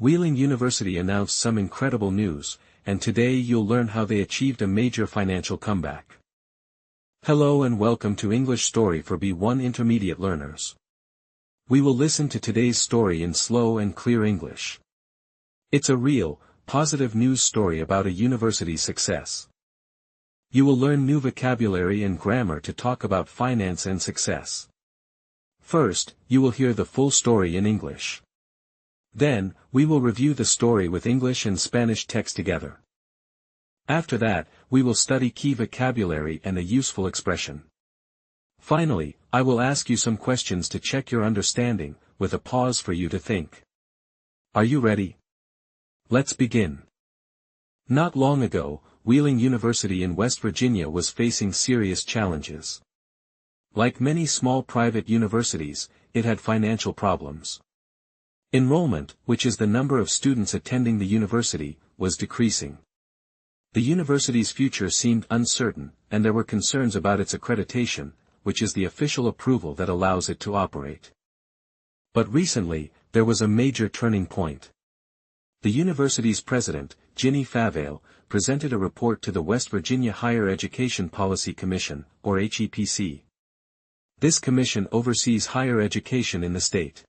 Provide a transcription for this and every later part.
Wheeling University announced some incredible news, and today you'll learn how they achieved a major financial comeback. Hello and welcome to English Story for B1 Intermediate Learners. We will listen to today's story in slow and clear English. It's a real, positive news story about a university's success. You will learn new vocabulary and grammar to talk about finance and success. First, you will hear the full story in English. Then, we will review the story with English and Spanish text together. After that, we will study key vocabulary and a useful expression. Finally, I will ask you some questions to check your understanding, with a pause for you to think. Are you ready? Let's begin. Not long ago, Wheeling University in West Virginia was facing serious challenges. Like many small private universities, it had financial problems. Enrollment, which is the number of students attending the university, was decreasing. The university's future seemed uncertain, and there were concerns about its accreditation, which is the official approval that allows it to operate. But recently, there was a major turning point. The university's president, Ginny Favale, presented a report to the West Virginia Higher Education Policy Commission, or HEPC. This commission oversees higher education in the state.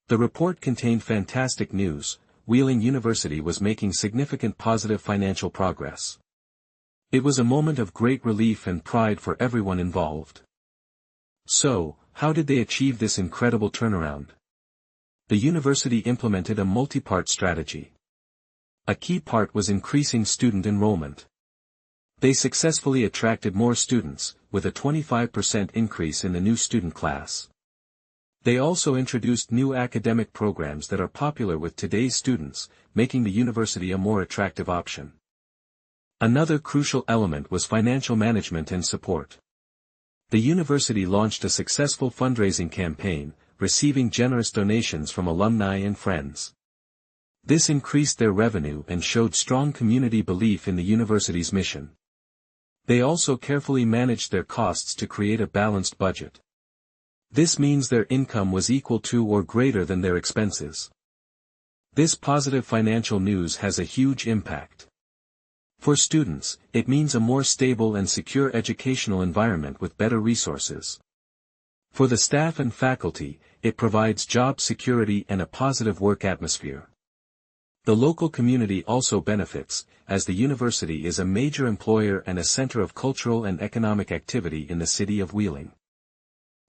The report contained fantastic news. Wheeling University was making significant positive financial progress. It was a moment of great relief and pride for everyone involved. So, how did they achieve this incredible turnaround? The university implemented a multi-part strategy. A key part was increasing student enrollment. They successfully attracted more students, with a 25% increase in the new student class. They also introduced new academic programs that are popular with today's students, making the university a more attractive option. Another crucial element was financial management and support. The university launched a successful fundraising campaign, receiving generous donations from alumni and friends. This increased their revenue and showed strong community belief in the university's mission. They also carefully managed their costs to create a balanced budget. This means their income was equal to or greater than their expenses. This positive financial news has a huge impact. For students, it means a more stable and secure educational environment with better resources. For the staff and faculty, it provides job security and a positive work atmosphere. The local community also benefits, as the university is a major employer and a center of cultural and economic activity in the city of Wheeling.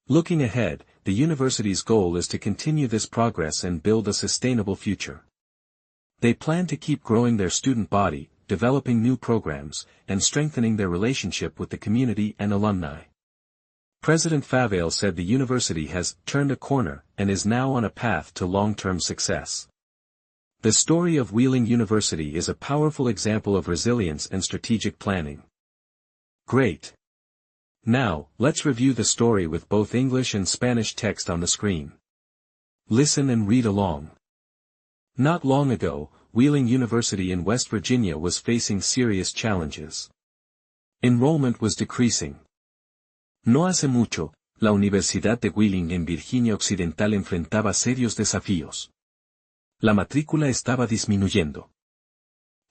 Looking ahead, the university's goal is to continue this progress and build a sustainable future. They plan to keep growing their student body, developing new programs, and strengthening their relationship with the community and alumni. President Favale said the university has turned a corner and is now on a path to long-term success. The story of Wheeling University is a powerful example of resilience and strategic planning. Great! Now, let's review the story with both English and Spanish text on the screen. Listen and read along. Not long ago, Wheeling University in West Virginia was facing serious challenges. Enrollment was decreasing. No hace mucho, la Universidad de Wheeling en Virginia Occidental enfrentaba serios desafíos. La matrícula estaba disminuyendo.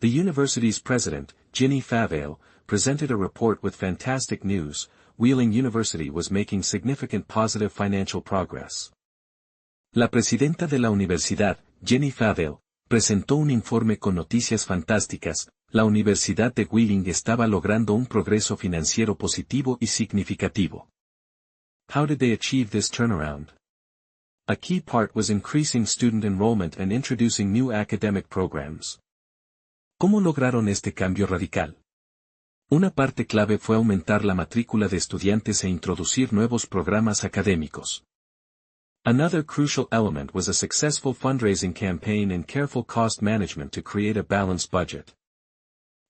The university's president, Ginny Favale, presented a report with fantastic news. Wheeling University was making significant positive financial progress. La presidenta de la universidad, Ginny Favale, presentó un informe con noticias fantásticas. La Universidad de Wheeling estaba logrando un progreso financiero positivo y significativo. How did they achieve this turnaround? A key part was increasing student enrollment and introducing new academic programs. ¿Cómo lograron este cambio radical? Una parte clave fue aumentar la matrícula de estudiantes e introducir nuevos programas académicos. Another crucial element was a successful fundraising campaign and careful cost management to create a balanced budget.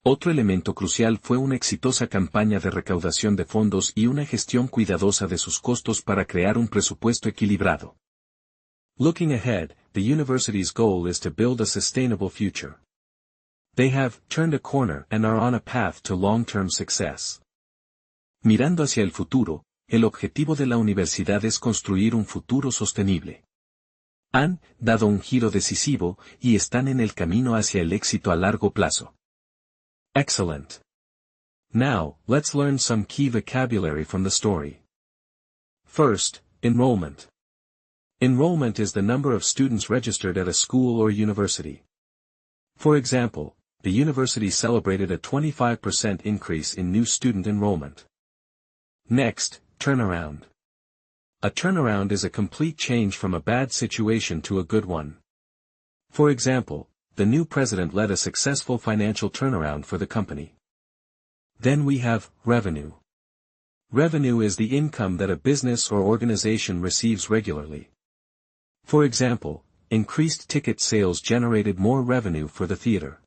Otro elemento crucial fue una exitosa campaña de recaudación de fondos y una gestión cuidadosa de sus costos para crear un presupuesto equilibrado. Looking ahead, the university's goal is to build a sustainable future. They have turned a corner and are on a path to long-term success. Mirando hacia el futuro, el objetivo de la universidad es construir un futuro sostenible. Han dado un giro decisivo y están en el camino hacia el éxito a largo plazo. Excellent. Now, let's learn some key vocabulary from the story. First, enrollment. Enrollment is the number of students registered at a school or university. For example, the university celebrated a 25% increase in new student enrollment. Next, turnaround. A turnaround is a complete change from a bad situation to a good one. For example, the new president led a successful financial turnaround for the company. Then we have revenue. Revenue is the income that a business or organization receives regularly. For example, increased ticket sales generated more revenue for the theater.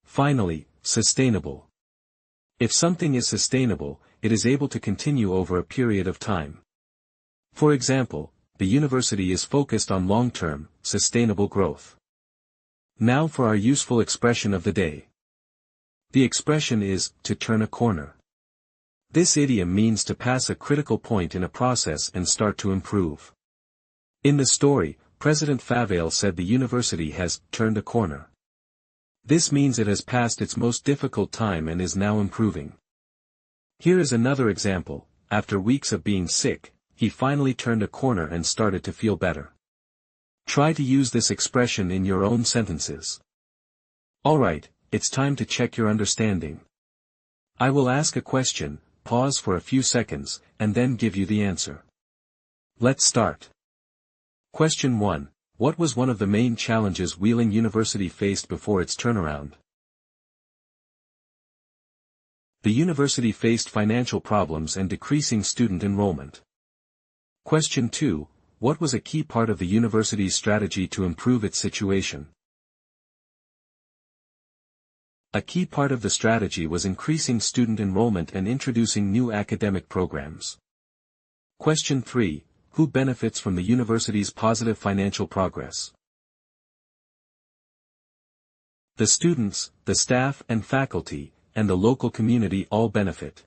Finally, sustainable. If something is sustainable, it is able to continue over a period of time. For example, the university is focused on long-term, sustainable growth. Now for our useful expression of the day. The expression is, to turn a corner. This idiom means to pass a critical point in a process and start to improve. In the story, President Favale said the university has turned a corner. This means it has passed its most difficult time and is now improving. Here is another example. After weeks of being sick, he finally turned a corner and started to feel better. Try to use this expression in your own sentences. Alright, it's time to check your understanding. I will ask a question, pause for a few seconds, and then give you the answer. Let's start. Question 1. What was one of the main challenges Wheeling University faced before its turnaround? The university faced financial problems and decreasing student enrollment. Question 2. What was a key part of the university's strategy to improve its situation? A key part of the strategy was increasing student enrollment and introducing new academic programs. Question 3. Who benefits from the university's positive financial progress? The students, the staff and faculty, and the local community all benefit.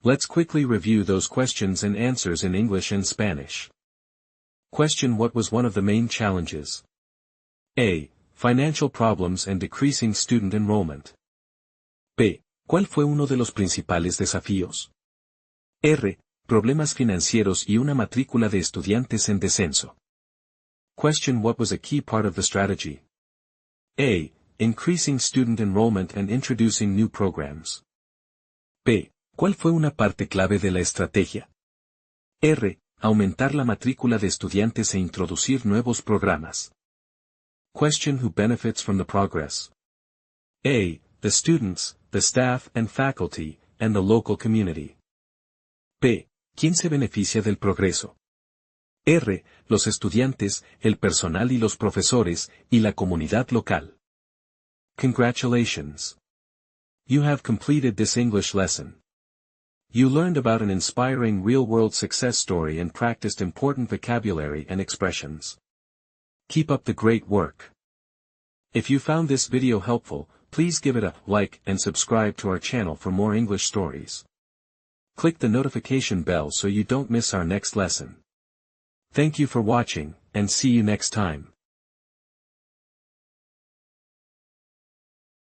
Let's quickly review those questions and answers in English and Spanish. Question: What was one of the main challenges? A. Financial problems and decreasing student enrollment. B. ¿Cuál fue uno de los principales desafíos? R. Problemas financieros y una matrícula de estudiantes en descenso. Question: What was a key part of the strategy? A. Increasing student enrollment and introducing new programs. B. ¿Cuál fue una parte clave de la estrategia? R. Aumentar la matrícula de estudiantes e introducir nuevos programas. Question: Who benefits from the progress? A. The students, the staff and faculty, and the local community. B. ¿Quién se beneficia del progreso? R. Los estudiantes, el personal y los profesores, y la comunidad local. Congratulations! You have completed this English lesson. You learned about an inspiring real-world success story and practiced important vocabulary and expressions. Keep up the great work. If you found this video helpful, please give it a like and subscribe to our channel for more English stories. Click the notification bell so you don't miss our next lesson. Thank you for watching, and see you next time.